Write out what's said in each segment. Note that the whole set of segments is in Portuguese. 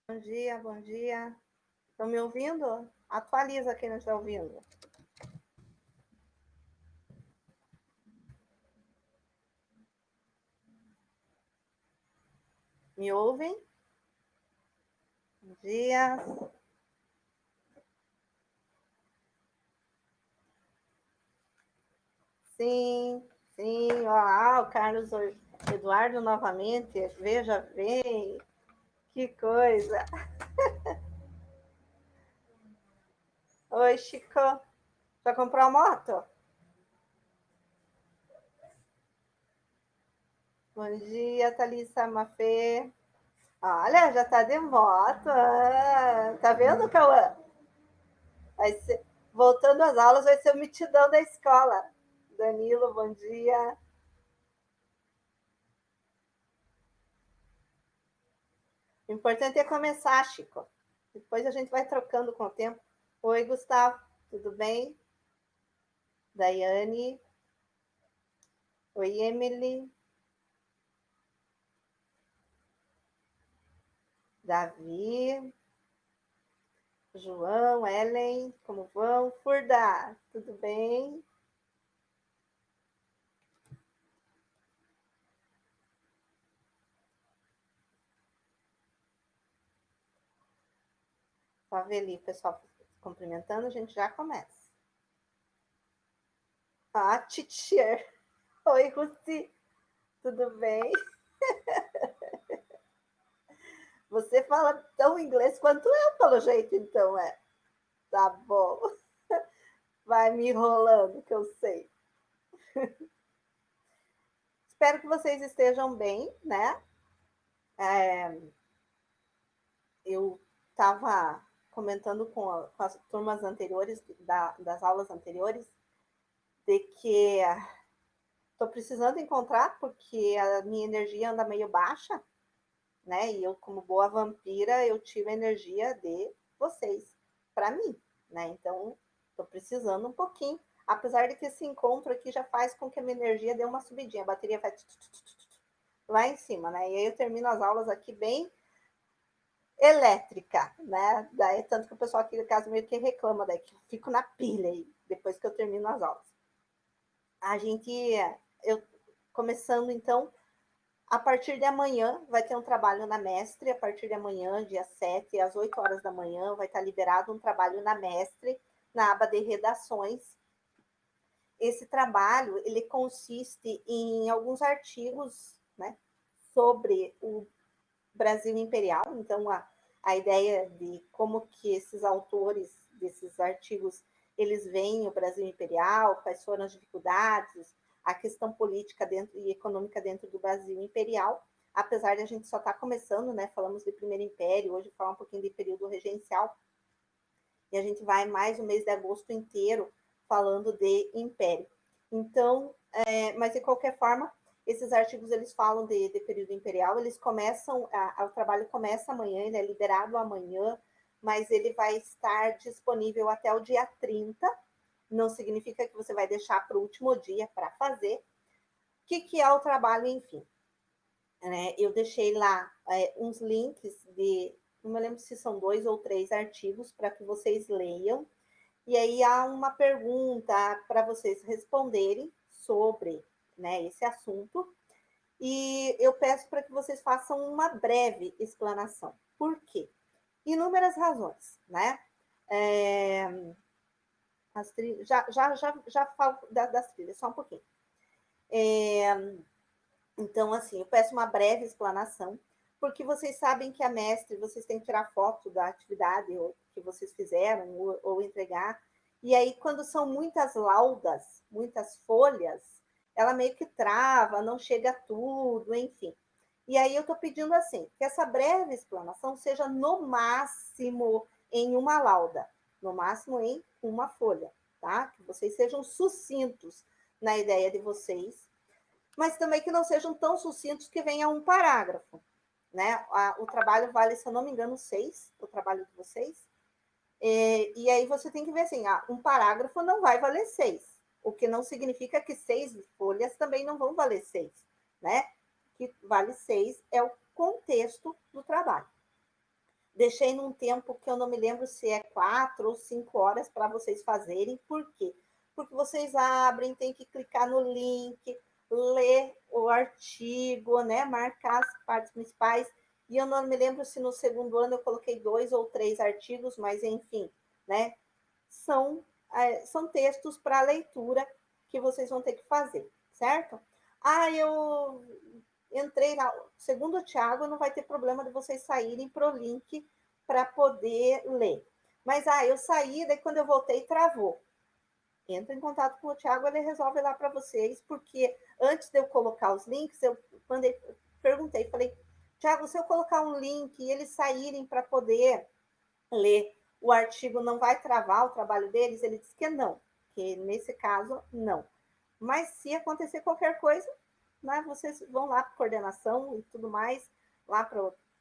Bom dia, bom dia. Estão me ouvindo? Atualiza quem não está ouvindo. Me ouvem? Bom dia. Sim, sim. Olá, o Carlos Eduardo novamente. Veja bem. Que coisa. Oi, Chico. Já comprou a moto? Bom dia, Thalissa Mafê. Olha, já tá de moto. Tá vendo, Cauã? Vai ser... Voltando às aulas, vai ser o mitidão da escola. Danilo, bom dia. O importante é começar, Chico. Depois a gente vai trocando com o tempo. Oi, Gustavo, tudo bem? Daiane. Oi, Emily. Davi. João, Ellen, como vão? Furda, tudo bem? Só ver ali o pessoal cumprimentando, a gente já começa. Ah, teacher. Oi, Ruci, tudo bem? Você fala tão inglês quanto eu, pelo jeito, então é. Tá bom. Vai me enrolando, que eu sei. Espero que vocês estejam bem, né? Eu estava comentando com as turmas anteriores, das aulas anteriores, de que estou precisando encontrar, porque a minha energia anda meio baixa, né? E eu, como boa vampira, eu tive a energia de vocês para mim, né? Então, estou precisando um pouquinho. Apesar de que esse encontro aqui já faz com que a minha energia dê uma subidinha, a bateria vai lá em cima, né? E aí eu termino as aulas aqui bem elétrica, né? Daí, tanto que o pessoal aqui da casa meio que reclama, daí que eu fico na pilha aí, depois que eu termino as aulas. A gente, eu começando então, a partir de amanhã vai ter um trabalho na Mestre, a partir de amanhã, dia 7, às 8 horas da manhã, vai estar liberado um trabalho na Mestre, na aba de redações. Esse trabalho, ele consiste em alguns artigos, né, sobre o Brasil Imperial, então a ideia de como que esses autores desses artigos, eles veem o Brasil Imperial, quais foram as dificuldades, a questão política dentro e econômica dentro do Brasil Imperial, apesar de a gente só estar começando, né, falamos de Primeiro Império, hoje falar um pouquinho de período regencial, e a gente vai mais o mês de agosto inteiro falando de Império. Então, mas de qualquer forma, esses artigos eles falam de período imperial, eles começam, o trabalho começa amanhã, ele é liberado amanhã, mas ele vai estar disponível até o dia 30, não significa que você vai deixar para o último dia para fazer. O que é o trabalho, enfim? Eu deixei lá uns links de, não me lembro se são 2 ou 3 artigos para que vocês leiam, e aí há uma pergunta para vocês responderem sobre, né, esse assunto. E eu peço para que vocês façam uma breve explanação. Por quê? Inúmeras razões, né? Já falo das trilhas, só um pouquinho. Então, assim, eu peço uma breve explanação, porque vocês sabem que a mestre, vocês têm que tirar foto da atividade que vocês fizeram ou entregar. E aí, quando são muitas laudas, muitas folhas, ela meio que trava, não chega a tudo, enfim. E aí eu estou pedindo assim, que essa breve explanação seja no máximo em uma lauda, no máximo em uma folha, tá? Que vocês sejam sucintos na ideia de vocês, mas também que não sejam tão sucintos que venha um parágrafo, né? O trabalho vale, se eu não me engano, 6, o trabalho de vocês. E aí você tem que ver assim, um parágrafo não vai valer 6, O que não significa que 6 folhas também não vão valer 6, né? O que vale 6 é o contexto do trabalho. Deixei num tempo que eu não me lembro se é 4 ou 5 horas para vocês fazerem. Por quê? Porque vocês abrem, tem que clicar no link, ler o artigo, né? Marcar as partes principais. E eu não me lembro se no segundo ano eu coloquei 2 ou 3 artigos, mas enfim, né? São textos para leitura que vocês vão ter que fazer, certo? Eu entrei na. Segundo o Thiago, não vai ter problema de vocês saírem para o link para poder ler. Mas eu saí, daí quando eu voltei, travou. Entra em contato com o Thiago, ele resolve lá para vocês, porque antes de eu colocar os links, eu perguntei, falei, Thiago, se eu colocar um link e eles saírem para poder ler, o artigo não vai travar o trabalho deles? Ele disse que não, que nesse caso, não. Mas se acontecer qualquer coisa, né, vocês vão lá para coordenação e tudo mais, lá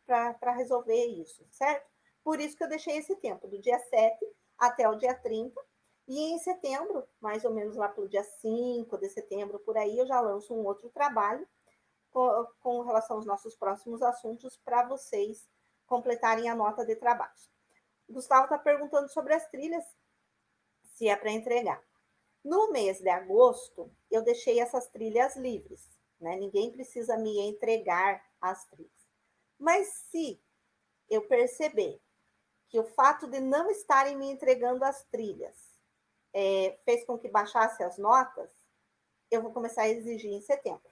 para resolver isso, certo? Por isso que eu deixei esse tempo, do dia 7 até o dia 30, e em setembro, mais ou menos lá pelo dia 5 de setembro, por aí, eu já lanço um outro trabalho com relação aos nossos próximos assuntos para vocês completarem a nota de trabalho. O Gustavo está perguntando sobre as trilhas, se é para entregar. No mês de agosto, eu deixei essas trilhas livres, né? Ninguém precisa me entregar as trilhas. Mas se eu perceber que o fato de não estarem me entregando as trilhas fez com que baixasse as notas, eu vou começar a exigir em setembro.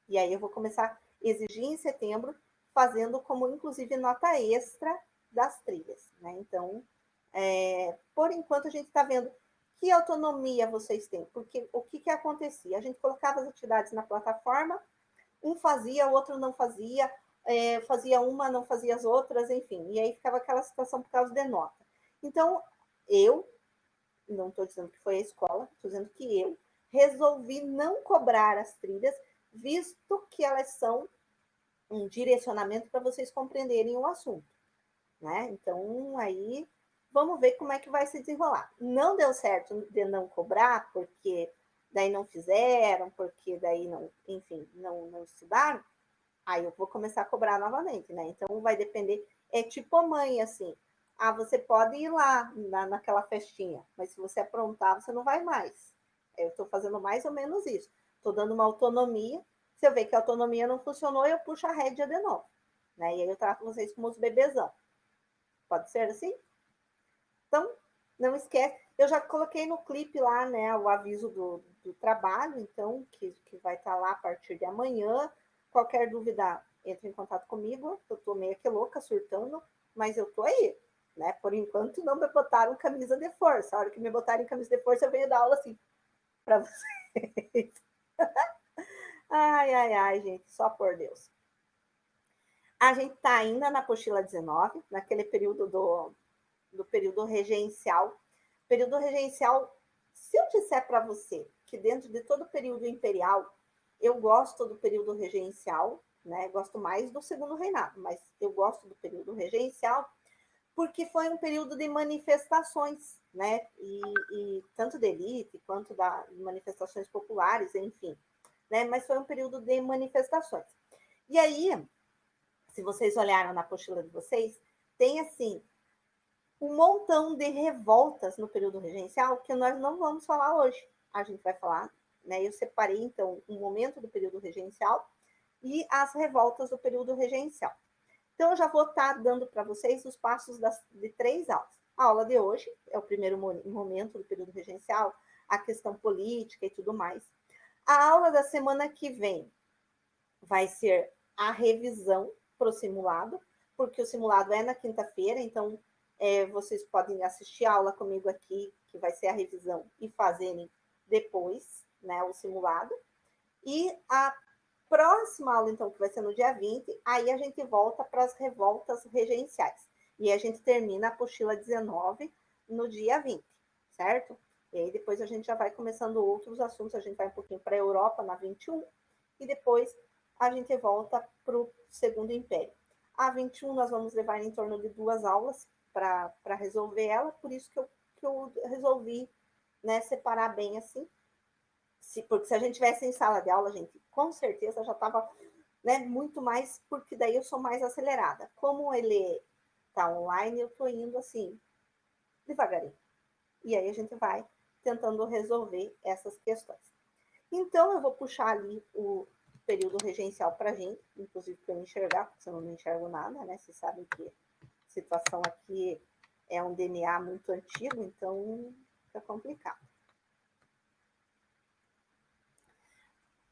E aí eu vou começar a exigir em setembro, fazendo como, inclusive, nota extra das trilhas, né? Então, por enquanto, a gente está vendo que autonomia vocês têm, porque o que acontecia? A gente colocava as atividades na plataforma, um fazia, o outro não fazia, fazia uma, não fazia as outras, enfim, e aí ficava aquela situação por causa de nota. Então, eu, não estou dizendo que foi a escola, estou dizendo que eu resolvi não cobrar as trilhas, visto que elas são um direcionamento para vocês compreenderem o assunto, né? Então, aí vamos ver como é que vai se desenrolar. Não deu certo de não cobrar, porque daí não fizeram, porque daí não, enfim, não estudaram, aí eu vou começar a cobrar novamente, né? Então vai depender, é tipo a mãe, assim, você pode ir lá naquela festinha, mas se você aprontar, você não vai mais. Eu estou fazendo mais ou menos isso. Estou dando uma autonomia. Se eu ver que a autonomia não funcionou, eu puxo a rédea de novo, né? E aí eu trato vocês como os bebezão. Pode ser assim? Então, não esquece. Eu já coloquei no clipe lá, né, o aviso do trabalho, então, que vai estar lá a partir de amanhã. Qualquer dúvida, entre em contato comigo. Eu tô meio que louca, surtando, mas eu tô aí, né? Por enquanto, não me botaram camisa de força. A hora que me botarem camisa de força, eu venho dar aula assim, para vocês. Ai, gente, só por Deus. A gente tá ainda na apostila 19, naquele período do período regencial. Período regencial, se eu disser para você que dentro de todo o período imperial, eu gosto do período regencial, né? Gosto mais do segundo reinado, mas eu gosto do período regencial porque foi um período de manifestações, né? E tanto de elite quanto da manifestações populares, enfim, né? Mas foi um período de manifestações. E aí, se vocês olharam na apostila de vocês, tem assim um montão de revoltas no período regencial que nós não vamos falar hoje. A gente vai falar, né? Eu separei, então, um momento do período regencial e as revoltas do período regencial. Então, eu já vou estar dando para vocês os passos de 3 aulas. A aula de hoje é o primeiro momento do período regencial, a questão política e tudo mais. A aula da semana que vem vai ser a revisão para o simulado, porque o simulado é na quinta-feira, então vocês podem assistir a aula comigo aqui, que vai ser a revisão, e fazerem depois, né, o simulado. E a próxima aula, então, que vai ser no dia 20, aí a gente volta para as revoltas regenciais. E a gente termina a apostila 19 no dia 20, certo? E aí depois a gente já vai começando outros assuntos, a gente vai um pouquinho para a Europa na 21, e depois a gente volta para o Segundo Império. A 21 nós vamos levar em torno de 2 aulas para resolver ela, por isso que eu resolvi, né, separar bem assim, Porque se a gente tivesse em sala de aula, gente, com certeza já estava, né, muito mais, porque daí eu sou mais acelerada. Como ele está online, eu estou indo assim, devagarinho. E aí a gente vai tentando resolver essas questões. Então, eu vou puxar ali o período regencial para a gente, inclusive para eu enxergar, porque senão eu não enxergo nada, né? Vocês sabem que a situação aqui é um DNA muito antigo, então fica complicado.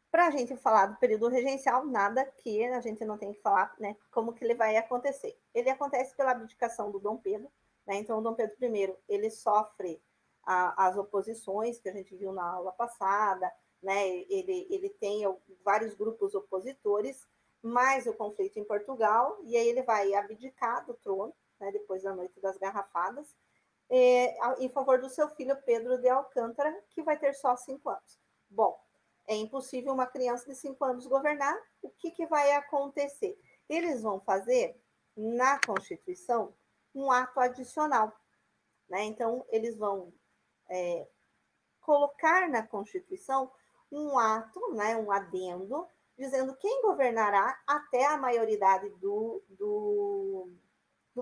Para a gente falar do período regencial, nada que a gente não tem que falar, né? Como que ele vai acontecer? Ele acontece pela abdicação do Dom Pedro, né? Então, o Dom Pedro I, ele sofre as oposições que a gente viu na aula passada, né? Ele tem vários grupos opositores, mais o conflito em Portugal, e aí ele vai abdicar do trono, né? Depois da Noite das Garrafadas, em favor do seu filho Pedro de Alcântara, que vai ter só 5 anos. Bom, é impossível uma criança de 5 anos governar. O que vai acontecer? Eles vão fazer, na Constituição, um ato adicional. Né? Então, eles vão colocar na Constituição um ato, né, um adendo, dizendo quem governará até a maioridade do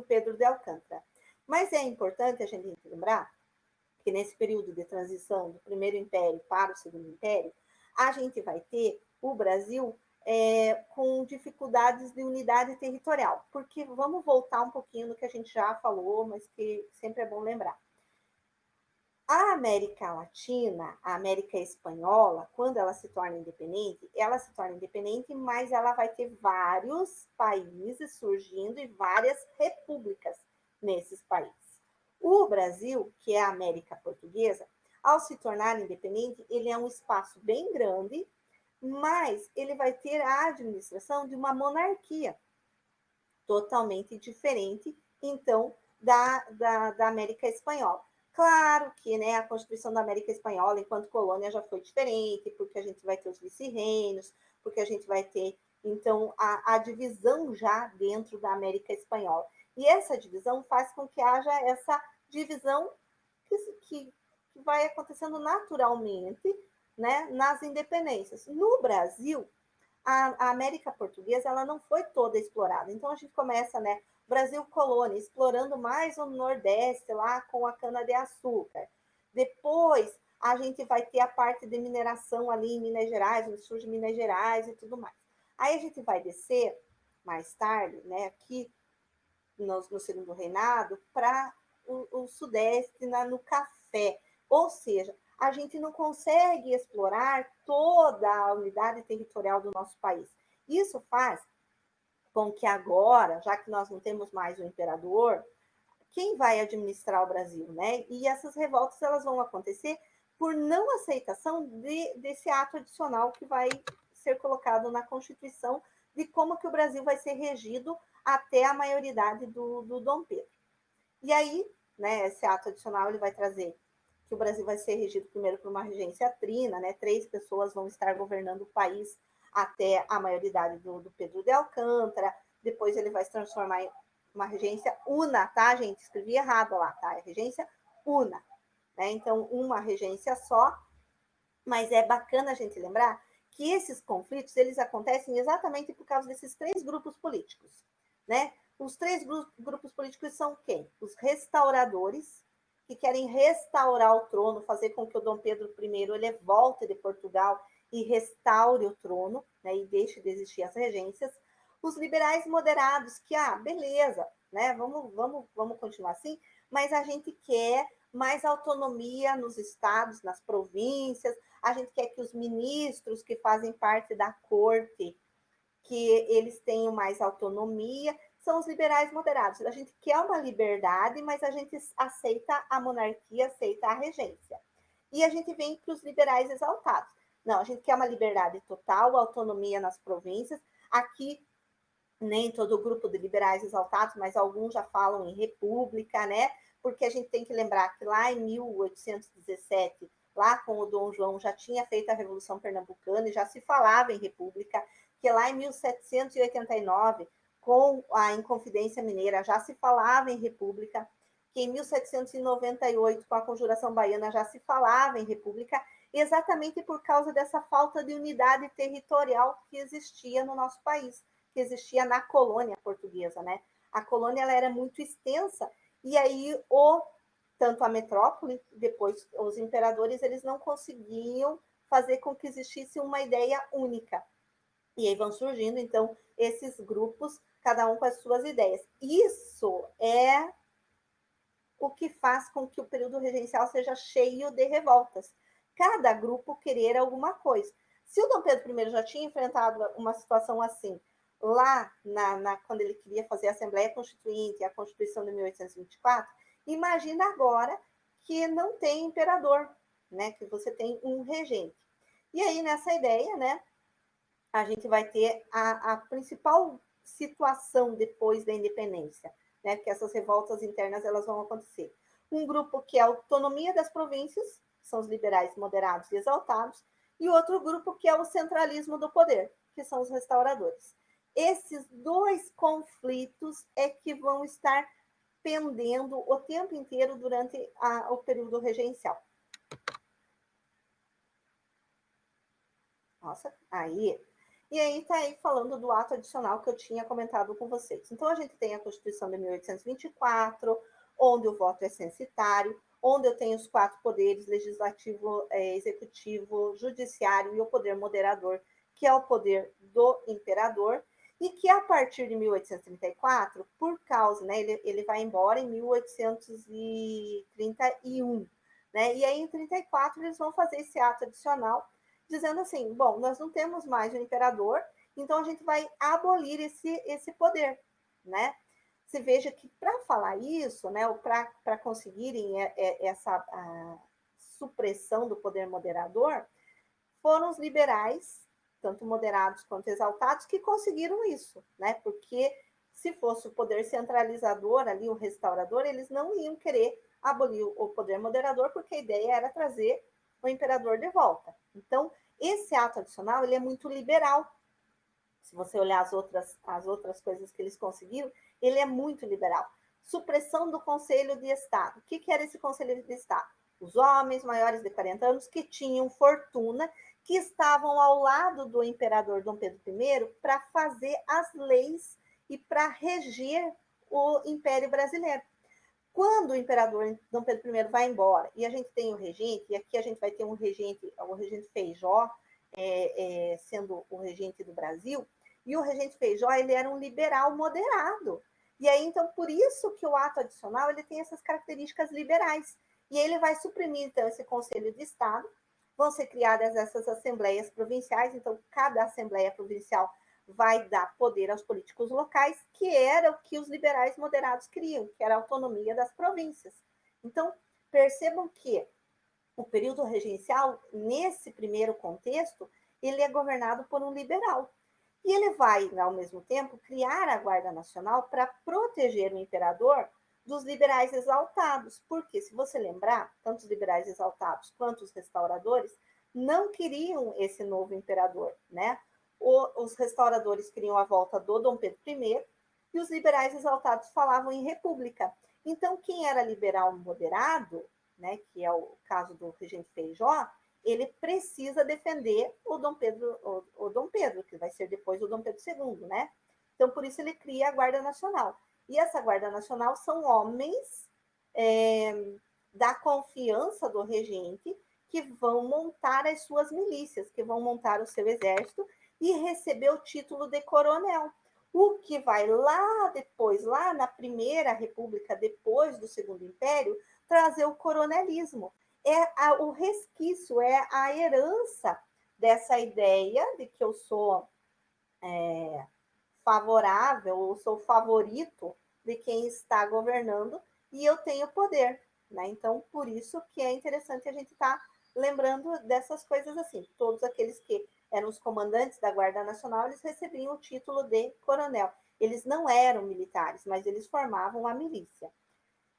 Pedro de Alcântara. Mas é importante a gente lembrar que nesse período de transição do Primeiro Império para o Segundo Império, a gente vai ter o Brasil com dificuldades de unidade territorial. Porque vamos voltar um pouquinho no que a gente já falou, mas que sempre é bom lembrar. A América Latina, a América Espanhola, quando ela se torna independente, mas ela vai ter vários países surgindo e várias repúblicas nesses países. O Brasil, que é a América Portuguesa, ao se tornar independente, ele é um espaço bem grande, mas ele vai ter a administração de uma monarquia totalmente diferente, então, da América Espanhola. Claro que, né, a Constituição da América Espanhola, enquanto colônia, já foi diferente, porque a gente vai ter os vice-reinos, porque a gente vai ter, então, a divisão já dentro da América Espanhola. E essa divisão faz com que haja essa divisão que vai acontecendo naturalmente, né, nas independências. No Brasil, a América Portuguesa ela não foi toda explorada. Então a gente começa, né, Brasil colônia, explorando mais o Nordeste lá com a cana-de-açúcar. Depois a gente vai ter a parte de mineração ali em Minas Gerais, no sul de Minas Gerais e tudo mais. Aí a gente vai descer mais tarde, né, aqui no Segundo Reinado, para o Sudeste, no café. Ou seja, a gente não consegue explorar toda a unidade territorial do nosso país. Isso faz com que agora, já que nós não temos mais o imperador, quem vai administrar o Brasil, né? E essas revoltas elas vão acontecer por não aceitação desse ato adicional que vai ser colocado na Constituição de como que o Brasil vai ser regido até a maioridade do Dom Pedro. E aí, né, esse ato adicional ele vai trazer que o Brasil vai ser regido primeiro por uma regência trina, né? 3 pessoas vão estar governando o país até a maioridade do Pedro de Alcântara. Depois ele vai se transformar em uma regência una, tá, gente? Escrevi errado lá, tá? É regência una, né? Então, uma regência só. Mas é bacana a gente lembrar que esses conflitos eles acontecem exatamente por causa desses 3 grupos políticos, né? Os 3 grupos políticos são quem? Os restauradores, que querem restaurar o trono, fazer com que o Dom Pedro I ele volte de Portugal e restaure o trono, né, e deixe de existir as regências. Os liberais moderados, que, beleza, né, vamos continuar assim, mas a gente quer mais autonomia nos estados, nas províncias, a gente quer que os ministros que fazem parte da corte, que eles tenham mais autonomia, são os liberais moderados. A gente quer uma liberdade, mas a gente aceita a monarquia, aceita a regência. E a gente vem para os liberais exaltados. Não, a gente quer uma liberdade total, autonomia nas províncias. Aqui, nem todo o grupo de liberais exaltados, mas alguns já falam em república, né? Porque a gente tem que lembrar que lá em 1817, lá com o Dom João, já tinha feito a Revolução Pernambucana e já se falava em república, que lá em 1789, com a Inconfidência Mineira, já se falava em república, que em 1798, com a Conjuração Baiana, já se falava em república, exatamente por causa dessa falta de unidade territorial que existia no nosso país, que existia na colônia portuguesa, né? A colônia ela era muito extensa e aí tanto a metrópole, depois os imperadores, eles não conseguiam fazer com que existisse uma ideia única. E aí vão surgindo, então, esses grupos, cada um com as suas ideias. Isso é o que faz com que o período regencial seja cheio de revoltas. Cada grupo querer alguma coisa. Se o Dom Pedro I já tinha enfrentado uma situação assim, lá quando ele queria fazer a Assembleia Constituinte, a Constituição de 1824, imagina agora que não tem imperador, né? Que você tem um regente. E aí, nessa ideia, né, a gente vai ter a principal situação depois da independência, né? Porque essas revoltas internas elas vão acontecer. Um grupo que é a autonomia das províncias, são os liberais moderados e exaltados, e outro grupo que é o centralismo do poder, que são os restauradores. Esses dois conflitos é que vão estar pendendo o tempo inteiro durante o período regencial. Nossa, aí. E aí está aí falando do ato adicional que eu tinha comentado com vocês. Então, a gente tem a Constituição de 1824, onde o voto é censitário, onde eu tenho os 4 poderes, legislativo, executivo, judiciário e o poder moderador, que é o poder do imperador, e que a partir de 1834, por causa, né, ele vai embora em 1831, né, e aí em 34 eles vão fazer esse ato adicional, dizendo assim, bom, nós não temos mais o imperador, então a gente vai abolir esse poder, né? Se veja que para falar isso, né, ou para conseguirem essa supressão do poder moderador, foram os liberais, tanto moderados quanto exaltados, que conseguiram isso, né? Porque se fosse o poder centralizador ali, o restaurador, eles não iam querer abolir o poder moderador, porque a ideia era trazer o imperador de volta. Então, esse ato adicional ele é muito liberal. Se você olhar as outras coisas que eles conseguiram, ele é muito liberal. Supressão do Conselho de Estado. O que era esse Conselho de Estado? Os homens maiores de 40 anos que tinham fortuna, que estavam ao lado do imperador Dom Pedro I para fazer as leis e para reger o Império Brasileiro. Quando o imperador Dom Pedro I vai embora e a gente tem o regente, e aqui a gente vai ter o regente Feijó, sendo o regente do Brasil, e o regente Feijó ele era um liberal moderado. E aí, então, por isso que o ato adicional ele tem essas características liberais. E ele vai suprimir, então, esse Conselho de Estado, vão ser criadas essas assembleias provinciais, então, cada assembleia provincial vai dar poder aos políticos locais, que era o que os liberais moderados queriam, que era a autonomia das províncias. Então, percebam que o período regencial, nesse primeiro contexto, ele é governado por um liberal. E ele vai, ao mesmo tempo, criar a Guarda Nacional para proteger o imperador dos liberais exaltados. Porque, se você lembrar, tanto os liberais exaltados quanto os restauradores não queriam esse novo imperador, né? Os restauradores queriam a volta do Dom Pedro I e os liberais exaltados falavam em república. Então, quem era liberal moderado, né, que é o caso do regente Feijó, ele precisa defender o Dom Pedro, que vai ser depois o Dom Pedro II, né? Então, por isso ele cria a Guarda Nacional. E essa Guarda Nacional são homens da confiança do regente que vão montar as suas milícias, que vão montar o seu exército e receber o título de coronel. O que vai lá depois, lá na Primeira República, depois do Segundo Império, trazer o coronelismo. O resquício, é a herança dessa ideia de que eu sou favorável, ou sou favorito de quem está governando e eu tenho poder. Né? Então, por isso que é interessante a gente estar lembrando dessas coisas assim. Todos aqueles que eram os comandantes da Guarda Nacional, eles recebiam o título de coronel. Eles não eram militares, mas eles formavam a milícia.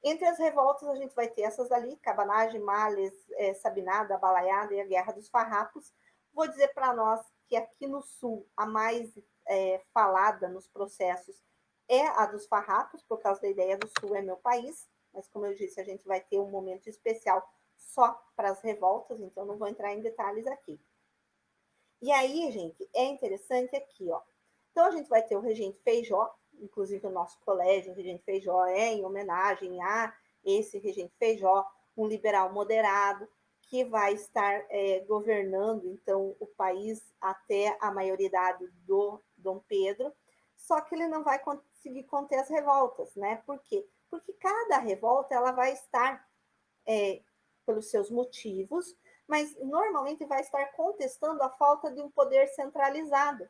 Entre as revoltas, a gente vai ter essas ali, Cabanagem, Males, Sabinada, Balaiada e a Guerra dos Farrapos. Vou dizer para nós que aqui no Sul, a mais falada nos processos é a dos Farrapos, por causa da ideia do Sul é meu país, mas como eu disse, a gente vai ter um momento especial só para as revoltas, então não vou entrar em detalhes aqui. E aí, gente, é interessante aqui, ó. Então a gente vai ter o Regente Feijó, inclusive o nosso colégio, o Regente Feijó é em homenagem a esse Regente Feijó, um liberal moderado, que vai estar governando, então, o país até a maioridade do Dom Pedro, só que ele não vai conseguir conter as revoltas, né? Por quê? Porque cada revolta ela vai estar pelos seus motivos, mas normalmente vai estar contestando a falta de um poder centralizado,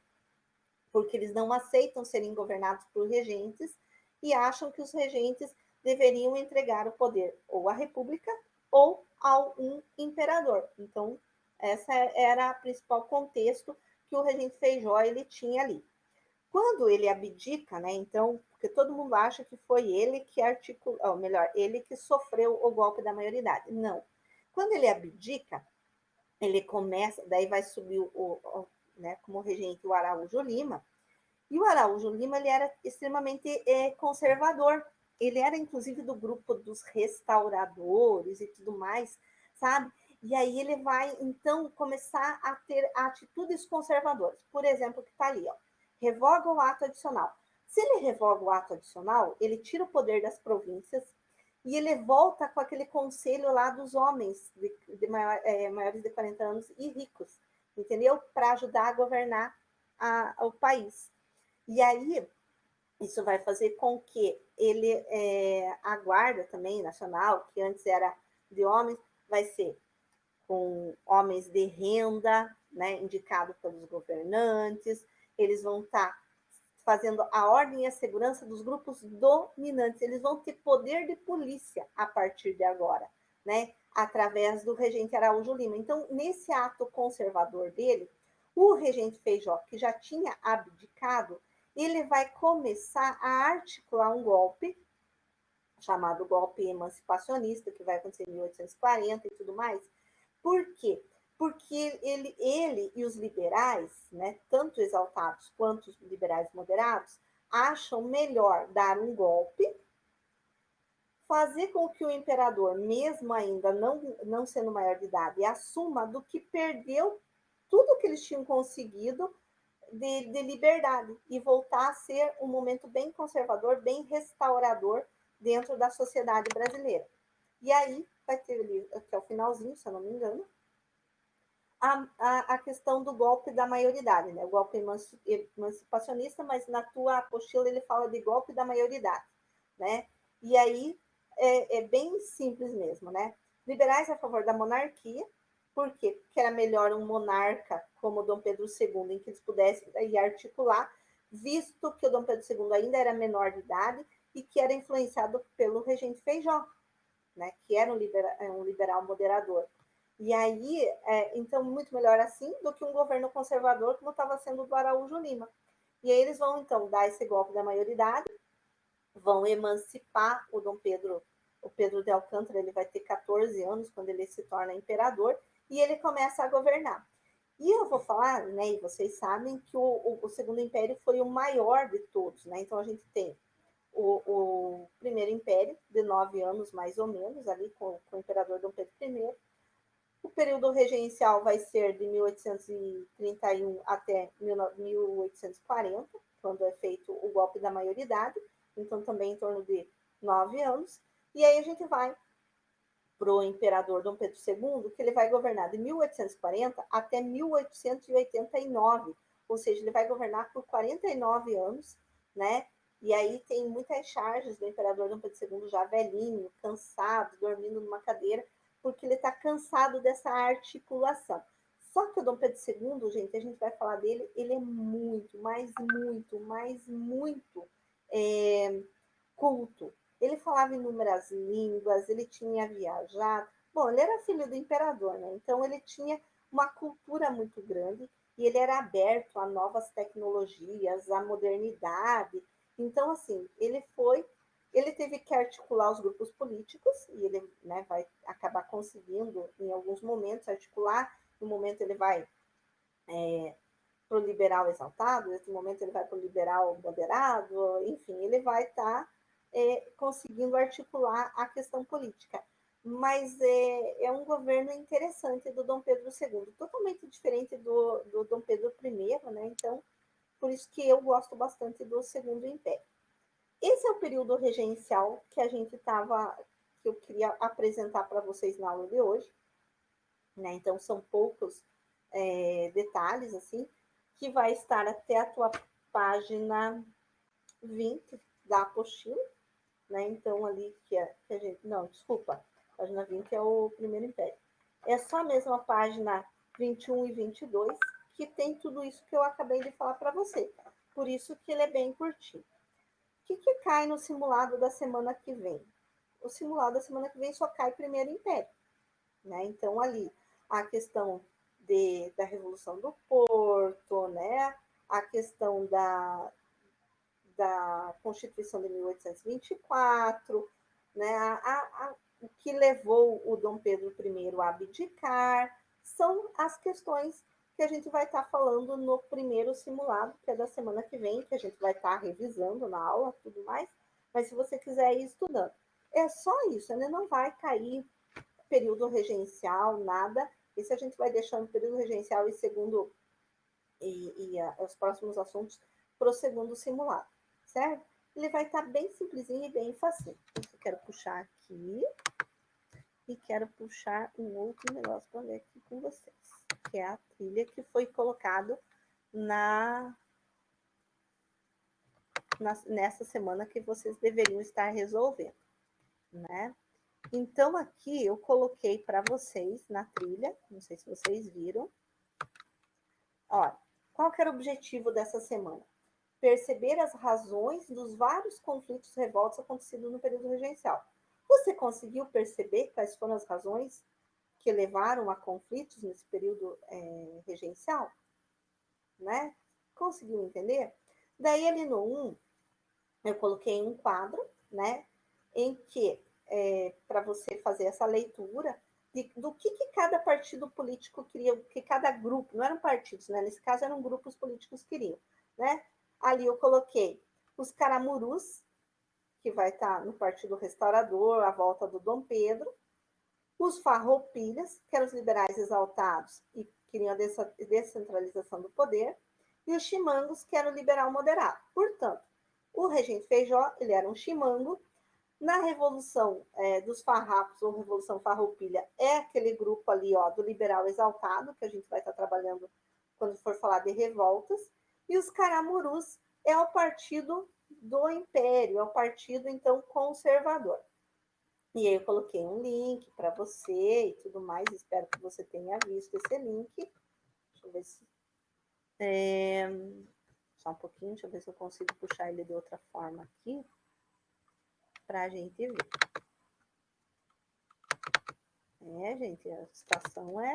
porque eles não aceitam serem governados por regentes e acham que os regentes deveriam entregar o poder ou à república ou ao um imperador. Então, essa era o principal contexto que o regente Feijó ele tinha ali. Quando ele abdica, né, então, porque todo mundo acha que foi ele que articulou, ou melhor, ele que sofreu o golpe da maioridade. Não. Quando ele abdica, ele começa, daí vai subir né, como regente o Araújo Lima, e o Araújo Lima ele era extremamente conservador. Ele era, inclusive, do grupo dos restauradores e tudo mais, sabe? E aí ele vai, então, começar a ter atitudes conservadoras. Por exemplo, que está ali, ó, revoga o ato adicional. Se ele revoga o ato adicional, ele tira o poder das províncias e ele volta com aquele conselho lá dos homens de maiores de 40 anos e ricos, entendeu? Para ajudar a governar o país. E aí, isso vai fazer com que ele, a Guarda também Nacional, que antes era de homens, vai ser com homens de renda, né, indicado pelos governantes, eles vão estar fazendo a ordem e a segurança dos grupos dominantes, eles vão ter poder de polícia a partir de agora, né, através do regente Araújo Lima. Então, nesse ato conservador dele, o regente Feijó, que já tinha abdicado, ele vai começar a articular um golpe, chamado golpe emancipacionista, que vai acontecer em 1840 e tudo mais. Por quê? Porque ele e os liberais, né, tanto exaltados quanto os liberais moderados, acham melhor dar um golpe, fazer com que o imperador, mesmo ainda não sendo maior de idade, assuma do que perdeu tudo que eles tinham conseguido de liberdade e voltar a ser um momento bem conservador, bem restaurador dentro da sociedade brasileira. E aí vai ter ali, até o finalzinho, se eu não me engano, a questão do golpe da maioridade, né? O golpe emancipacionista, mas na tua apostila ele fala de golpe da maioridade, né? E aí é bem simples mesmo, né? Liberais a favor da monarquia, por quê? Porque era melhor um monarca como Dom Pedro II, em que eles pudessem aí articular, visto que o Dom Pedro II ainda era menor de idade e que era influenciado pelo regente Feijó, né? Que era um liberal moderador. E aí, então, muito melhor assim do que um governo conservador, como estava sendo o do Araújo Lima. E aí eles vão, então, dar esse golpe da maioridade, vão emancipar o Pedro de Alcântara, ele vai ter 14 anos quando ele se torna imperador, e ele começa a governar. E eu vou falar, né, e vocês sabem que o Segundo Império foi o maior de todos, né? Então a gente tem o Primeiro Império, de 9 anos mais ou menos, ali com o imperador Dom Pedro I. O período regencial vai ser de 1831 até 1840, quando é feito o golpe da maioridade, então também em torno de 9 anos. E aí a gente vai para o imperador Dom Pedro II, que ele vai governar de 1840 até 1889, ou seja, ele vai governar por 49 anos, né? E aí tem muitas charges do imperador Dom Pedro II já velhinho, cansado, dormindo numa cadeira, porque ele está cansado dessa articulação. Só que o Dom Pedro II, gente, a gente vai falar dele, ele é muito, muito culto. Ele falava inúmeras línguas, ele tinha viajado. Bom, ele era filho do imperador, né? Então ele tinha uma cultura muito grande e ele era aberto a novas tecnologias, à modernidade. Então, assim, ele teve que articular os grupos políticos e ele, né, vai acabar conseguindo, em alguns momentos, articular. No momento ele vai para o liberal exaltado, nesse momento ele vai para o liberal moderado, enfim, ele vai estar conseguindo articular a questão política. mas é um governo interessante do Dom Pedro II, totalmente diferente do Dom Pedro I, né? Então, por isso que eu gosto bastante do Segundo Império. Esse é o período regencial que a gente estava, que eu queria apresentar para vocês na aula de hoje, né? Então, são poucos detalhes, assim, que vai estar até a tua página 20 da apostila, né? Então, ali que a gente. Não, desculpa, página 20 é o Primeiro Império. É só a mesma página 21 e 22 que tem tudo isso que eu acabei de falar para você. Por isso que ele é bem curtinho. O que cai no simulado da semana que vem? O simulado da semana que vem só cai Primeiro Império, né? Então, ali, a questão da Revolução do Porto, né? A questão da Constituição de 1824, né? O que levou o Dom Pedro I a abdicar, são as questões que a gente vai estar falando no primeiro simulado, que é da semana que vem, que a gente vai estar revisando na aula, tudo mais, mas se você quiser ir estudando. É só isso, né? Não vai cair período regencial, nada. Esse a gente vai deixando período regencial e segundo os próximos assuntos para o segundo simulado, certo? Ele vai estar bem simplesinho e bem facinho. Eu quero puxar aqui e quero puxar um outro negócio para ler aqui com vocês, que é a trilha que foi colocado nessa semana que vocês deveriam estar resolvendo, né? Então, aqui eu coloquei para vocês na trilha, não sei se vocês viram. Olha, qual que era o objetivo dessa semana? Perceber as razões dos vários conflitos e revoltas acontecidos no período regencial. Você conseguiu perceber quais foram as razões que levaram a conflitos nesse período regencial? Né? Conseguiu entender? Daí, ali no 1, eu coloquei um quadro, né? Em que, para você fazer essa leitura do que cada partido político queria, que cada grupo, não eram partidos, né? Nesse caso eram grupos políticos queriam, né? Ali eu coloquei os caramurus, que vai estar no Partido Restaurador, a volta do Dom Pedro, os farroupilhas, que eram os liberais exaltados e queriam a descentralização do poder, e os chimangos, que eram o liberal moderado. Portanto, o regente Feijó, ele era um chimango. Na Revolução dos Farrapos, ou Revolução Farroupilha, é aquele grupo ali, ó, do liberal exaltado, que a gente vai estar trabalhando quando for falar de revoltas. E os caramurus é o partido do Império, é o partido, então, conservador. E aí eu coloquei um link para você e tudo mais, espero que você tenha visto esse link. Deixa eu ver se... Só um pouquinho, deixa eu ver se eu consigo puxar ele de outra forma aqui, para a gente ver. Gente, a situação é...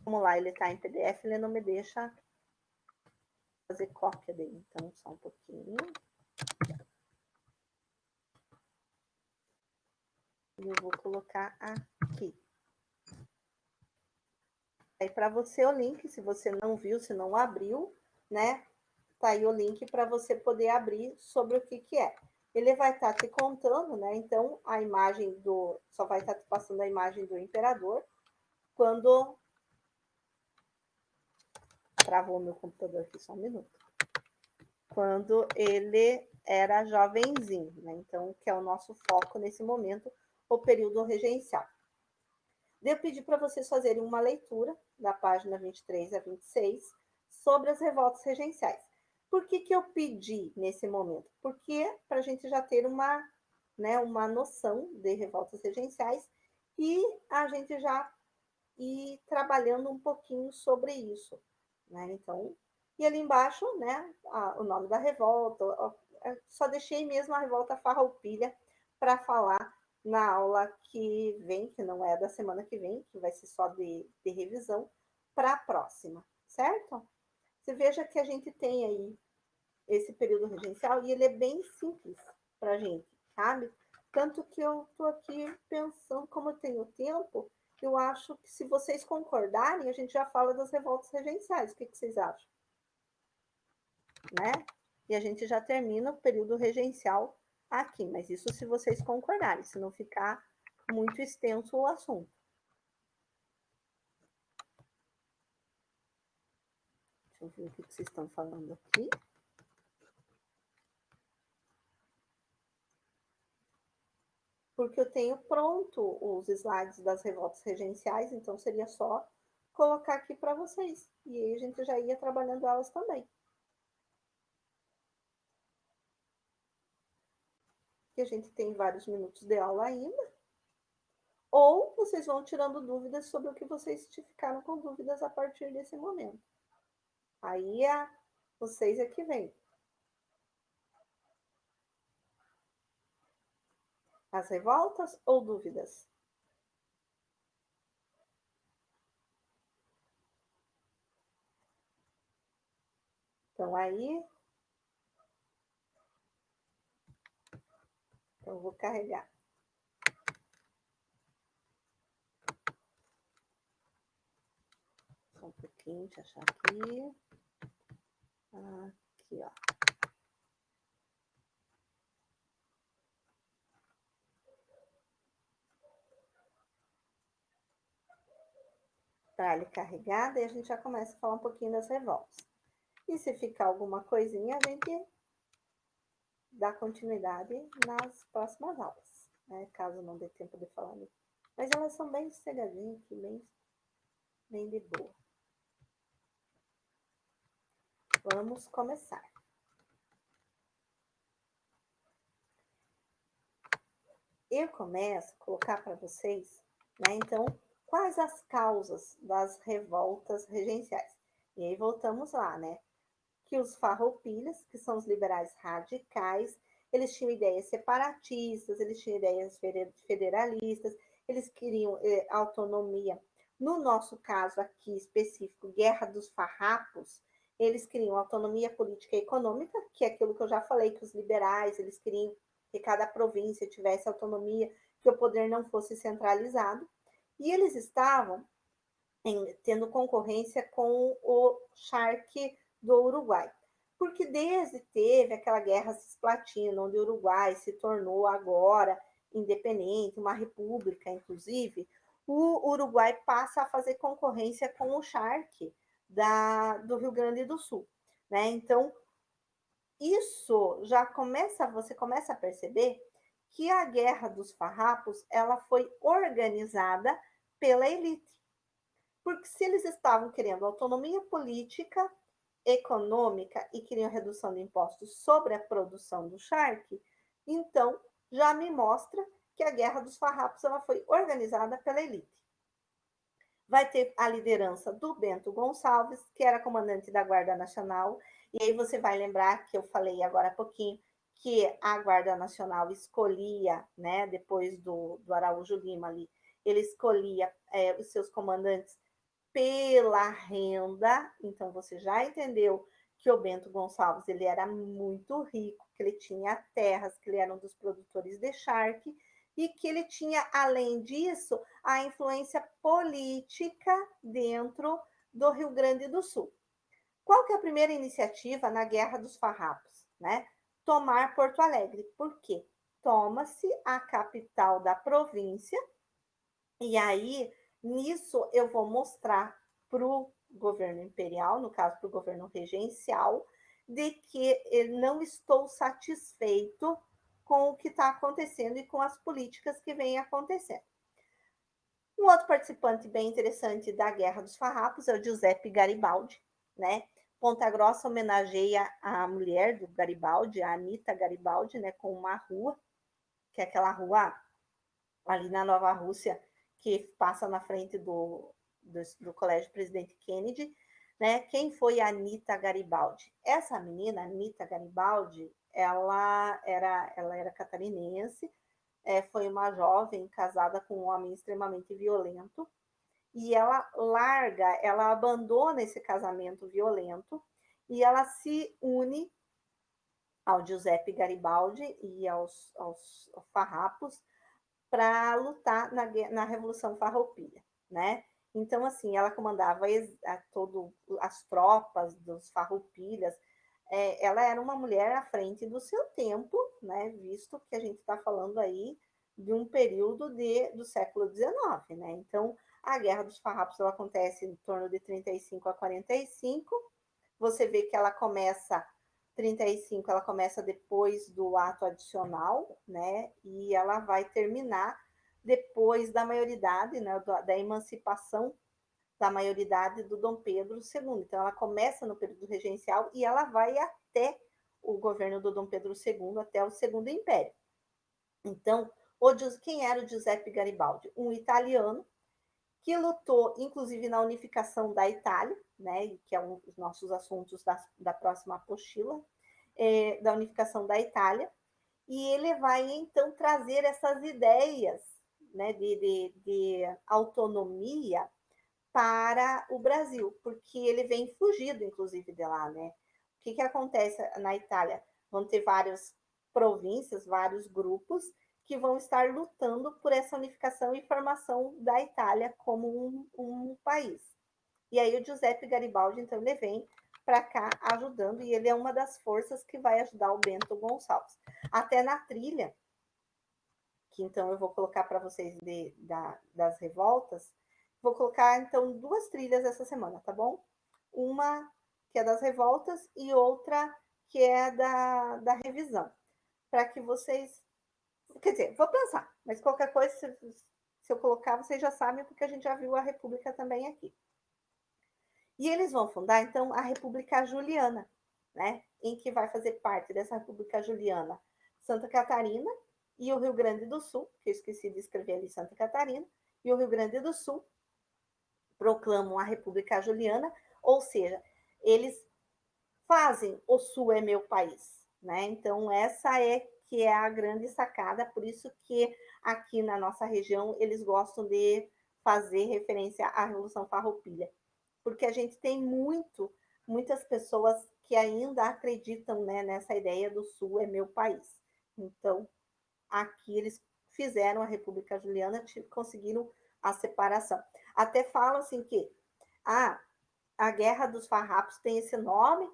Vamos lá, ele está em PDF, ele não me deixa fazer cópia dele. Então, só um pouquinho. E eu vou colocar aqui. Aí, para você, o link, se você não viu, se não abriu, né? Tá aí o link para você poder abrir sobre o que é. Ele vai estar te contando, né? Então, a imagem do... Só vai estar te passando a imagem do imperador quando... Travou meu computador aqui, só um minuto. Quando ele era jovenzinho, né? Então, que é o nosso foco nesse momento, o período regencial. Eu pedi para vocês fazerem uma leitura da página 23 a 26 sobre as revoltas regenciais. Por que eu pedi nesse momento? Porque para a gente já ter uma noção de revoltas regenciais e a gente já ir trabalhando um pouquinho sobre isso, né? Então, e ali embaixo, né, o nome da revolta, só deixei mesmo a revolta farroupilha para falar na aula que vem, que não é da semana que vem, que vai ser só de revisão, para a próxima, certo? Você veja que a gente tem aí esse período regencial e ele é bem simples para a gente, sabe? Tanto que eu estou aqui pensando, como eu tenho tempo, eu acho que se vocês concordarem, a gente já fala das revoltas regenciais. O que vocês acham? Né? E a gente já termina o período regencial aqui, mas isso se vocês concordarem, se não ficar muito extenso o assunto. Deixa eu ver o que vocês estão falando aqui. Porque eu tenho pronto os slides das revoltas regenciais, então seria só colocar aqui para vocês. E aí a gente já ia trabalhando elas também. Que a gente tem vários minutos de aula ainda. Ou vocês vão tirando dúvidas sobre o que vocês ficaram com dúvidas a partir desse momento. Aí vocês é que vem. As revoltas ou dúvidas? Então aí. Então eu vou carregar. Só um pouquinho, deixa eu achar aqui. Aqui, ó. Para ele carregar, daí a gente já começa a falar um pouquinho das revoltas. E se ficar alguma coisinha, a gente dá continuidade nas próximas aulas, né? Caso não dê tempo de falar. Mas elas são bem sossegadinhas aqui, bem de boa. Vamos começar. Eu começo a colocar para vocês, né? Então, quais as causas das revoltas regenciais? E aí voltamos lá, né? Que os farroupilhas, que são os liberais radicais, eles tinham ideias separatistas, eles tinham ideias federalistas, eles queriam autonomia. No nosso caso aqui específico, Guerra dos Farrapos, eles queriam autonomia política e econômica, que é aquilo que eu já falei, que os liberais, eles queriam que cada província tivesse autonomia, que o poder não fosse centralizado. E eles estavam tendo concorrência com o Shark do Uruguai. Porque desde teve aquela guerra cisplatina, onde o Uruguai se tornou agora independente, uma república, inclusive, o Uruguai passa a fazer concorrência com o Shark do Rio Grande do Sul. Né? Então, isso já você começa a perceber que a Guerra dos Farrapos ela foi organizada pela elite. Porque se eles estavam querendo autonomia política, econômica e queriam redução de impostos sobre a produção do charque, então já me mostra que a Guerra dos Farrapos ela foi organizada pela elite. Vai ter a liderança do Bento Gonçalves, que era comandante da Guarda Nacional, e aí você vai lembrar que eu falei agora há pouquinho que a Guarda Nacional escolhia, né, depois do Araújo Lima ali, ele escolhia os seus comandantes pela renda. Então você já entendeu que o Bento Gonçalves ele era muito rico, que ele tinha terras, que ele era um dos produtores de charque e que ele tinha, além disso, a influência política dentro do Rio Grande do Sul. Qual que é a primeira iniciativa na Guerra dos Farrapos? Né? Tomar Porto Alegre. Por quê? Toma-se a capital da província e aí nisso eu vou mostrar para o governo imperial, no caso para o governo regencial, de que eu não estou satisfeito com o que está acontecendo e com as políticas que vêm acontecendo. Um outro participante bem interessante da Guerra dos Farrapos é o Giuseppe Garibaldi, né? Ponta Grossa homenageia a mulher do Garibaldi, a Anita Garibaldi, né, com uma rua, que é aquela rua ali na Nova Rússia, que passa na frente do Colégio Presidente Kennedy, né? Quem foi a Anita Garibaldi? Essa menina, Anita Garibaldi, ela era catarinense, foi uma jovem casada com um homem extremamente violento, e ela abandona esse casamento violento e ela se une ao Giuseppe Garibaldi e aos farrapos para lutar na Revolução Farroupilha, né? Então, assim, ela comandava as tropas dos farroupilhas, ela era uma mulher à frente do seu tempo, né? Visto que a gente está falando aí de um período do século XIX, né? Então, a Guerra dos Farrapos ela acontece em torno de 35 a 45. Você vê que ela começa 35, ela começa depois do ato adicional, né? E ela vai terminar depois da maioridade, né? Da emancipação da maioridade do Dom Pedro II. Então, ela começa no período regencial e ela vai até o governo do Dom Pedro II, até o Segundo Império. Então, quem era o Giuseppe Garibaldi? Um italiano que lutou, inclusive, na unificação da Itália, né, que é um dos nossos assuntos da próxima apostila, da unificação da Itália, e ele vai, então, trazer essas ideias, né, de autonomia para o Brasil, porque ele vem fugido, inclusive, de lá, né? O que acontece na Itália? Vão ter várias províncias, vários grupos que vão estar lutando por essa unificação e formação da Itália como um país. E aí o Giuseppe Garibaldi, então, ele vem para cá ajudando, e ele é uma das forças que vai ajudar o Bento Gonçalves. Até na trilha, que então eu vou colocar para vocês das revoltas, vou colocar, então, 2 trilhas essa semana, tá bom? Uma que é das revoltas e outra que é da revisão. Para que vocês... Quer dizer, vou pensar, mas qualquer coisa, se eu colocar, vocês já sabem, porque a gente já viu a República também aqui. E eles vão fundar, então, a República Juliana, né? Em que vai fazer parte dessa República Juliana Santa Catarina e o Rio Grande do Sul, que eu esqueci de escrever ali Santa Catarina, e o Rio Grande do Sul proclamam a República Juliana, ou seja, eles fazem o Sul é meu país, né? Então, essa é que é a grande sacada, por isso que aqui na nossa região eles gostam de fazer referência à Revolução Farroupilha, porque a gente tem muitas pessoas que ainda acreditam, né, nessa ideia do Sul é meu país. Então, aqui eles fizeram a República Juliana, conseguiram a separação. Até falam assim que a Guerra dos Farrapos tem esse nome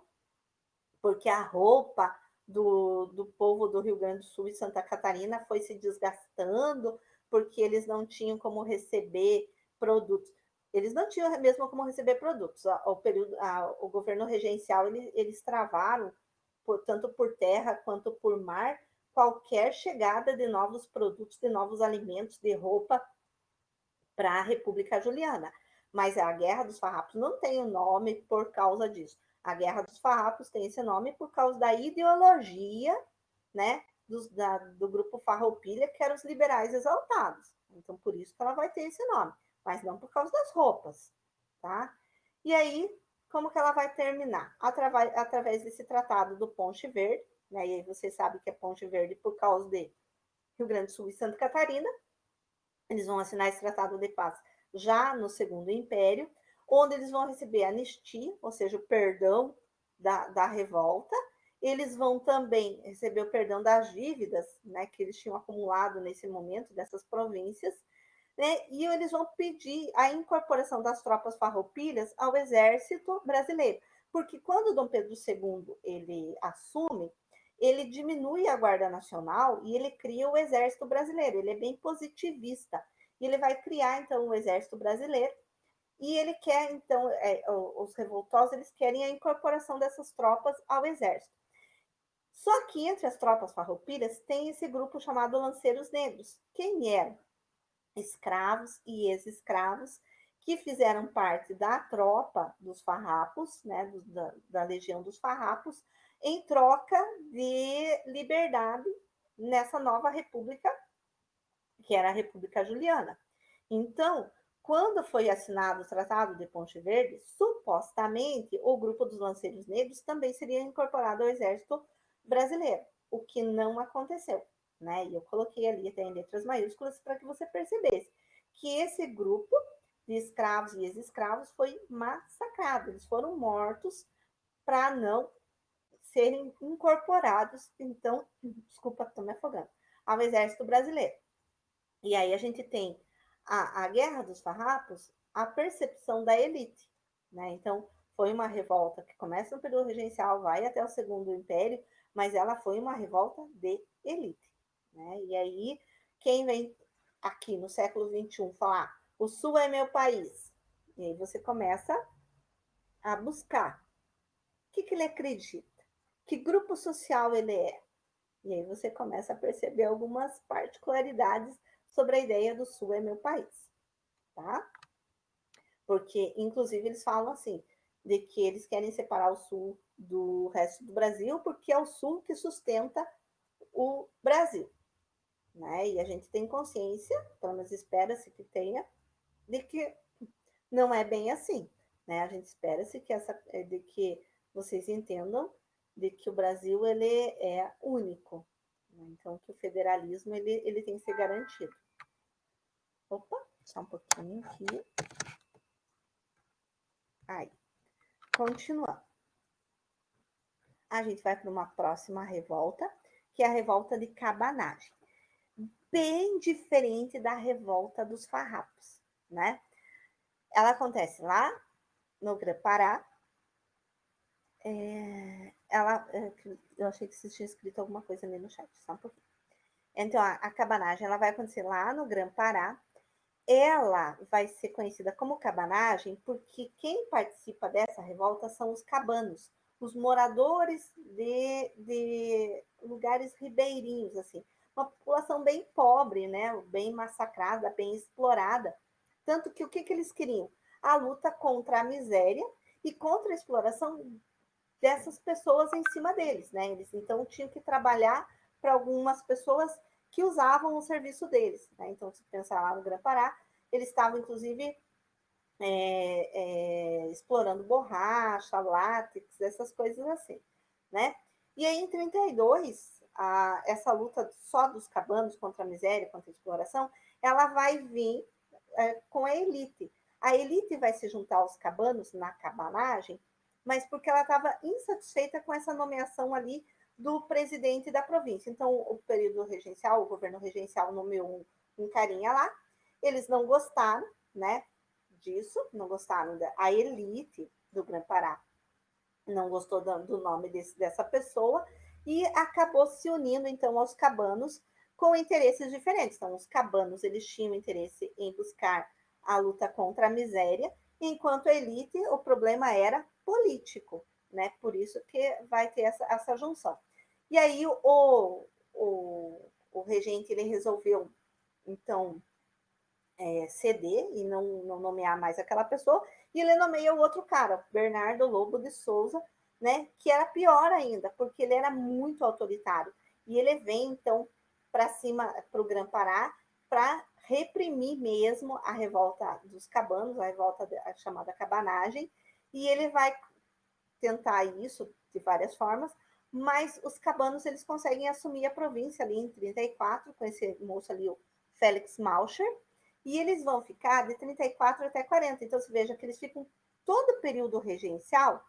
porque a roupa do povo do Rio Grande do Sul e Santa Catarina foi se desgastando, porque eles não tinham como receber produtos. Eles não tinham mesmo como receber produtos. O governo regencial, eles travaram, tanto por terra quanto por mar, qualquer chegada de novos produtos, de novos alimentos, de roupa para a República Juliana. Mas a Guerra dos Farrapos não tem o nome por causa disso. A Guerra dos Farrapos tem esse nome por causa da ideologia, né, do grupo Farroupilha, que eram os liberais exaltados. Então, por isso que ela vai ter esse nome, mas não por causa das roupas, tá? E aí, como que ela vai terminar? Através desse tratado do Ponte Verde, né? E aí você sabe que é Ponte Verde por causa de Rio Grande do Sul e Santa Catarina. Eles vão assinar esse tratado de paz já no Segundo Império, onde eles vão receber anistia, ou seja, o perdão da revolta. Eles vão também receber o perdão das dívidas, né, que eles tinham acumulado nesse momento, dessas províncias, né, e eles vão pedir a incorporação das tropas farroupilhas ao exército brasileiro. Porque quando Dom Pedro II ele assume, ele diminui a Guarda Nacional e ele cria o Exército Brasileiro. Ele é bem positivista. E ele vai criar, então, o Exército Brasileiro. E ele quer, então, os revoltosos, eles querem a incorporação dessas tropas ao Exército. Só que entre as tropas farroupilhas tem esse grupo chamado Lanceiros Negros. Quem eram? Escravos e ex-escravos que fizeram parte da tropa dos farrapos, né, da Legião dos Farrapos, em troca de liberdade nessa nova república, que era a República Juliana. Então, quando foi assinado o Tratado de Ponte Verde, supostamente o grupo dos Lanceiros Negros também seria incorporado ao Exército Brasileiro, o que não aconteceu, né? E eu coloquei ali até em letras maiúsculas para que você percebesse que esse grupo de escravos e ex-escravos foi massacrado, eles foram mortos para não serem incorporados, então, desculpa, estou me afogando, ao Exército Brasileiro. E aí a gente tem a Guerra dos Farrapos, a percepção da elite, né? Então, foi uma revolta que começa no período regencial, vai até o Segundo Império, mas ela foi uma revolta de elite, né? E aí, quem vem aqui no século XXI falar, o Sul é meu país, e aí você começa a buscar o que ele acredita, que grupo social ele é, e aí você começa a perceber algumas particularidades sobre a ideia do Sul é meu país, tá? Porque, inclusive, eles falam assim, de que eles querem separar o Sul do resto do Brasil, porque é o Sul que sustenta o Brasil, né? E a gente tem consciência, pelo menos espera-se que tenha, de que não é bem assim, né? A gente espera-se que de que vocês entendam de que o Brasil ele é único, né? Então que o federalismo ele tem que ser garantido. Opa, só um pouquinho aqui. Aí, continuando. A gente vai para uma próxima revolta, que é a revolta de Cabanagem. Bem diferente da revolta dos farrapos, né? Ela acontece lá no Grã-Pará. Eu achei que você tinha escrito alguma coisa ali no chat, só um pouquinho. Então, a cabanagem ela vai acontecer lá no Grã-Pará. Ela vai ser conhecida como cabanagem porque quem participa dessa revolta são os cabanos, os moradores de lugares ribeirinhos, assim. Uma população bem pobre, né? Bem massacrada, bem explorada. Tanto que o que eles queriam? A luta contra a miséria e contra a exploração dessas pessoas em cima deles, né? Eles então tinham que trabalhar para algumas pessoas que usavam o serviço deles, né? Então, se pensar lá no Grã-Pará, eles estavam, inclusive, explorando borracha, látex, essas coisas assim, né? E aí, em 32, essa luta só dos cabanos contra a miséria, contra a exploração, ela vai vir com a elite. A elite vai se juntar aos cabanos na cabanagem, mas porque ela estava insatisfeita com essa nomeação ali do presidente da província. Então, o período regencial, o governo regencial nomeou um carinha lá, eles não gostaram, né, disso, não gostaram a elite do Grã-Pará, não gostou do nome dessa pessoa e acabou se unindo então aos cabanos com interesses diferentes. Então, os cabanos eles tinham interesse em buscar a luta contra a miséria, enquanto a elite o problema era político, né? Por isso que vai ter essa junção. E aí o regente ele resolveu então ceder e não nomear mais aquela pessoa, e ele nomeia o outro cara, Bernardo Lobo de Souza, né, que era pior ainda, porque ele era muito autoritário. E ele vem, então, para cima, para o Grã-Pará, para reprimir mesmo a revolta dos cabanos, a revolta chamada cabanagem, e ele vai tentar isso de várias formas, mas os cabanos eles conseguem assumir a província ali em 34, com esse moço ali, o Félix Malcher, e eles vão ficar de 34 até 40. Então, você veja que eles ficam todo o período regencial,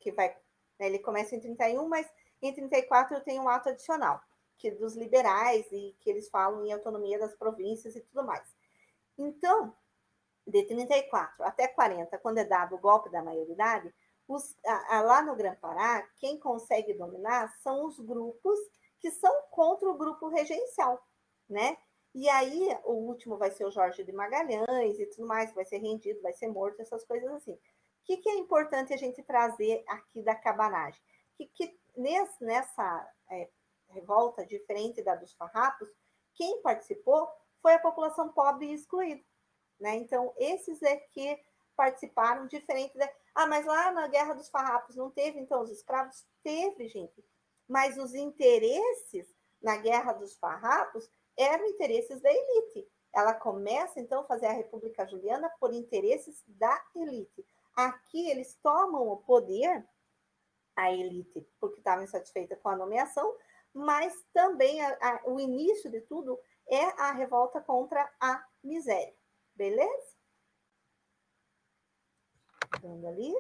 que vai, né, ele começa em 31, mas em 34 tem um ato adicional, que dos liberais, e que eles falam em autonomia das províncias e tudo mais. Então, de 34 até 40, quando é dado o golpe da maioridade, lá no Grã-Pará, quem consegue dominar são os grupos que são contra o grupo regencial, né? E aí, o último vai ser o Jorge de Magalhães e tudo mais, vai ser rendido, vai ser morto, essas coisas assim. O que é importante a gente trazer aqui da cabanagem? Que nessa revolta, diferente da dos farrapos, quem participou foi a população pobre e excluída, né? Então, esses é que participaram diferente da... Ah, mas lá na Guerra dos Farrapos não teve, então, os escravos? Teve, gente. Mas os interesses na Guerra dos Farrapos eram interesses da elite. Ela começa, então, a fazer a República Juliana por interesses da elite. Aqui, eles tomam o poder, a elite, porque estava insatisfeita com a nomeação, mas também o início de tudo é a revolta contra a miséria. Beleza? Vendo ali.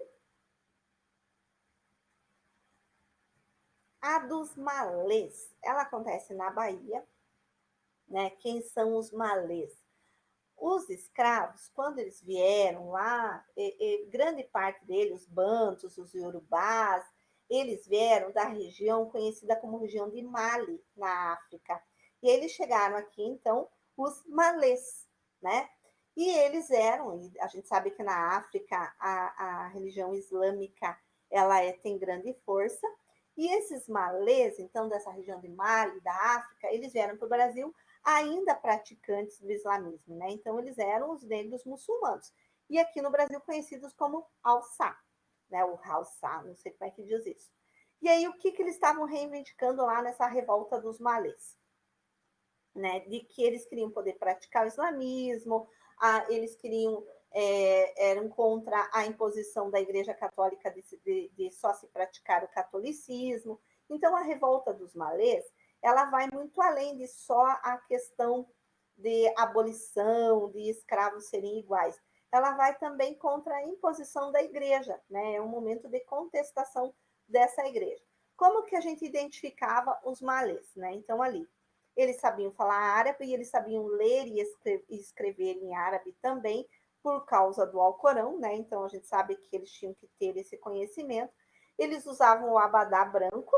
A dos malês. Ela acontece na Bahia, né? Quem são os malês? Os escravos, quando eles vieram lá, grande parte deles, os bantus, os iorubás, eles vieram da região conhecida como região de Mali, na África. E eles chegaram aqui, então, os malês, né? E eles eram, e a gente sabe que na África a religião islâmica ela tem grande força, e esses malês, então, dessa região de Mali, da África, eles vieram para o Brasil ainda praticantes do islamismo, né? Então, eles eram os negros muçulmanos. E aqui no Brasil, conhecidos como Alçá, né? O Halsá, não sei como é que diz isso. E aí, o que eles estavam reivindicando lá nessa revolta dos malês? Né? De que eles queriam poder praticar o islamismo, eles queriam eram contra a imposição da Igreja Católica de só se praticar o catolicismo. Então, a revolta dos malês ela vai muito além de só a questão de abolição, de escravos serem iguais. Ela vai também contra a imposição da igreja, né? É um momento de contestação dessa igreja. Como que a gente identificava os malês, né? Então, ali, eles sabiam falar árabe e eles sabiam ler e escrever em árabe também, por causa do Alcorão, né? Então, a gente sabe que eles tinham que ter esse conhecimento. Eles usavam o abadá branco,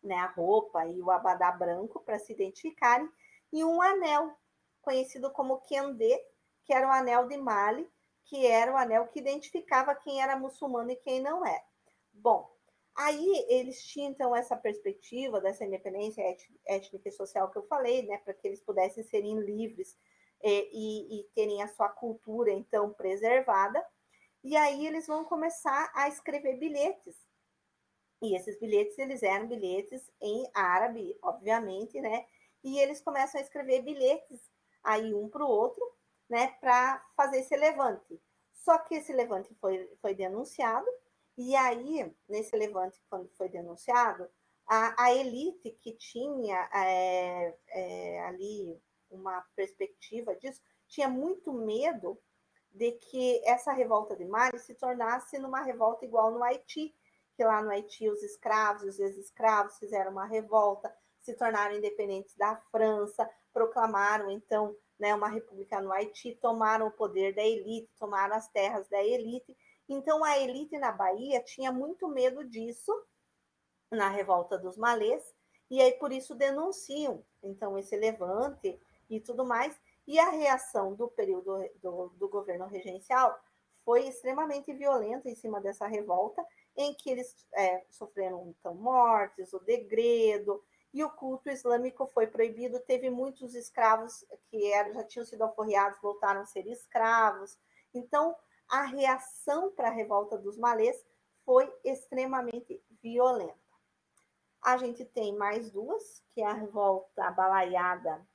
né, a roupa e o abadá branco para se identificarem, e um anel, conhecido como Kendê, que era o anel de Mali, que era o anel que identificava quem era muçulmano e quem não era. Bom, aí eles tinham então essa perspectiva dessa independência étnica e social que eu falei, né, para que eles pudessem serem livres e terem a sua cultura então preservada. E aí eles vão começar a escrever bilhetes, e esses bilhetes, eles eram bilhetes em árabe, obviamente, né? E eles começam a escrever bilhetes aí um para o outro, né? Para fazer esse levante. Só que esse levante foi denunciado, e aí, nesse levante, quando foi denunciado, a elite que tinha ali uma perspectiva disso, tinha muito medo de que essa revolta de Mali se tornasse numa revolta igual no Haiti, que lá no Haiti os escravos e os ex-escravos fizeram uma revolta, se tornaram independentes da França, proclamaram então, né, uma república no Haiti, tomaram o poder da elite, tomaram as terras da elite. Então a elite na Bahia tinha muito medo disso na revolta dos malês, e aí por isso denunciam então esse levante e tudo mais. E a reação do período do governo regencial foi extremamente violenta em cima dessa revolta, em que eles sofreram então mortes, o degredo, e o culto islâmico foi proibido. Teve muitos escravos que já tinham sido alforriados, voltaram a ser escravos. Então, a reação para a revolta dos malês foi extremamente violenta. A gente tem mais duas, que é a revolta balaiada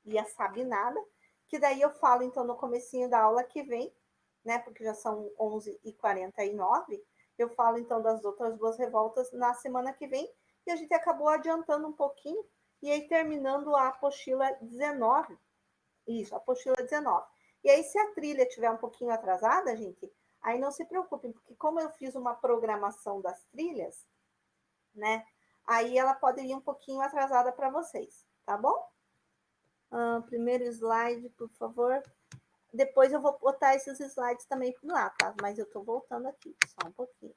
e a sabinada, que daí eu falo então no comecinho da aula que vem, né, porque já são 11h49, eu falo então das outras duas revoltas na semana que vem, e a gente acabou adiantando um pouquinho, e aí terminando a apostila 19, isso, a apostila 19. E aí se a trilha estiver um pouquinho atrasada, gente, aí não se preocupem, porque como eu fiz uma programação das trilhas, né, aí ela pode ir um pouquinho atrasada para vocês, tá bom? Primeiro slide, por favor. Depois eu vou botar esses slides também lá, tá? Mas eu tô voltando aqui, só um pouquinho.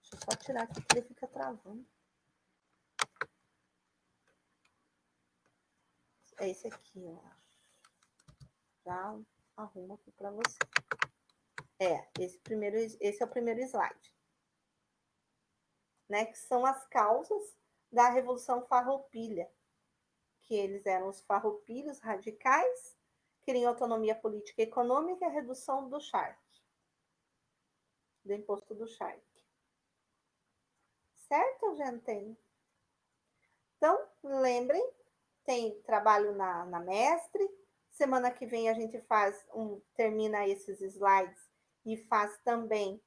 Deixa eu só tirar aqui que ele fica travando. É esse aqui, eu acho. Já arrumo aqui para você. Esse é o primeiro slide. Né? Que são as causas da Revolução Farroupilha. Que eles eram os farroupilhos radicais, queriam autonomia política e econômica e a redução do charque, do imposto do charque. Certo, gente? Então, lembrem, tem trabalho na Mestre. Semana que vem a gente termina esses slides e faz também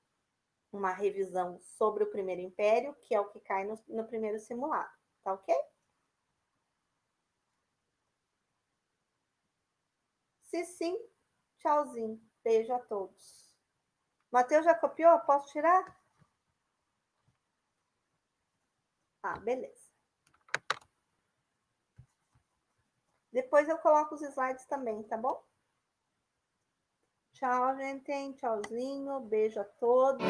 uma revisão sobre o Primeiro Império, que é o que cai no primeiro simulado. Tá ok? Se sim, tchauzinho. Beijo a todos. Matheus já copiou? Posso tirar? Beleza. Depois eu coloco os slides também, tá bom? Tchau, gente. Tchauzinho. Beijo a todos.